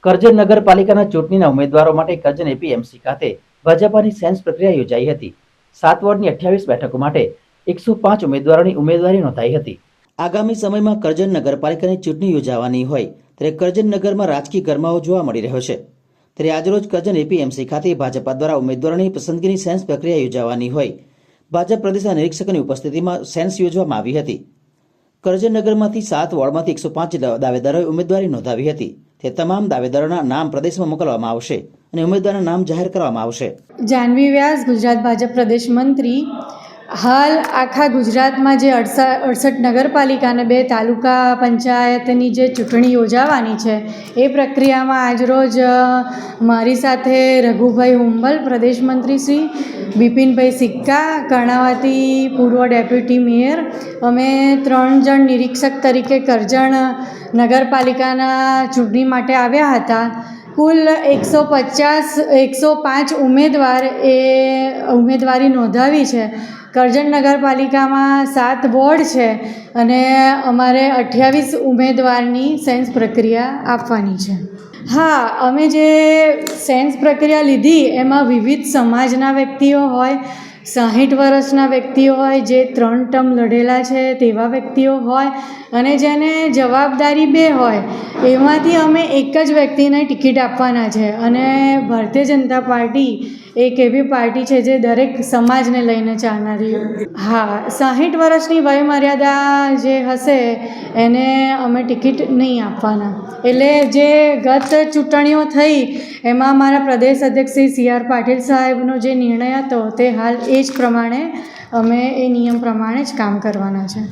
કરજણ નગરપાલિકાના ચૂંટણીના ઉમેદવારો માટે કરજણ એપીએમસી ખાતે ભાજપાની સેન્સ પ્રક્રિયા યોજાઈ હતી। 7 વોર્ડની 28 બેઠકો માટે 105 ઉમેદવારોની ઉમેદવારી નોંધાઈ હતી। આગામી સમયમાં કરજણ નગરપાલિકાની ચૂંટણી યોજાવાની હોય ત્યારે કરજણ નગરમાં રાજકીય ગરમાવો જોવા મળી રહ્યો છે। ત્યારે આજરોજ કરજણ એપીએમસી ખાતે ભાજપા દ્વારા ઉમેદવારોની પસંદગીની સેન્સ પ્રક્રિયા યોજાવાની હોય ભાજપ પ્રદેશના નિરીક્ષકોની ઉપસ્થિતિમાં સેન્સ યોજવામાં આવી હતી। કરજણ નગરમાંથી 7 વોર્ડમાંથી 105 દાવેદારોએ ઉમેદવારી નોંધાવી હતી। તે તમામ દાવેદારોના નામ પ્રદેશમાં મોકલવામાં આવશે અને ઉમેદવારના નામ જાહેર કરવામાં આવશે। જાનવી વ્યાસ, ગુજરાત ભાજપ પ્રદેશ મંત્રી। હાલ આખા ગુજરાતમાં જે 68 નગરપાલિકા અને 2 તાલુકા પંચાયતની જે ચૂંટણી યોજાવાની છે એ પ્રક્રિયામાં આજરોજ મારી સાથે રઘુભાઈ હુંબલ પ્રદેશ મંત્રી શ્રી, બિપિનભાઈ સિક્કા કર્ણાવતી પૂર્વ ડેપ્યુટી મેયર, અમે 3 જણ નિરીક્ષક તરીકે કરજણ નગરપાલિકાના ચૂંટણી માટે આવ્યા હતા। કુલ 105 ઉમેદવાર એ ઉમેદવારી નોંધાવી છે। કરજણ નગરપાલિકામાં 7 વોર્ડ છે અને અમારે 28 ઉમેદવારની સેન્સ પ્રક્રિયા આપવાની છે। હા, અમે જે સેન્સ પ્રક્રિયા લીધી એમાં વિવિધ સમાજના વ્યક્તિઓ હોય, 60 વર્ષના વ્યક્તિઓ હોય, જે 3 ટર્મ લડેલા છે તેવા વ્યક્તિઓ હોય અને જેને જવાબદારી 2 હોય, એમાંથી અમે એક જ વ્યક્તિને ટિકિટ આપવાના છે। અને ભારતીય જનતા પાર્ટી એક એવી પાર્ટી છે જે દરેક સમાજને લઈને ચાલનારી। હા, 60 વર્ષની વયમર્યાદા જે હશે એને અમે ટિકિટ નહીં આપવાના। એટલે જે ગત ચૂંટણીઓ થઈ એમાં અમારા પ્રદેશ અધ્યક્ષ શ્રી CR પાટીલ સાહેબનો જે નિર્ણય હતો તે હાલ એ જ પ્રમાણે અમે એ નિયમ પ્રમાણે જ કામ કરવાના છે।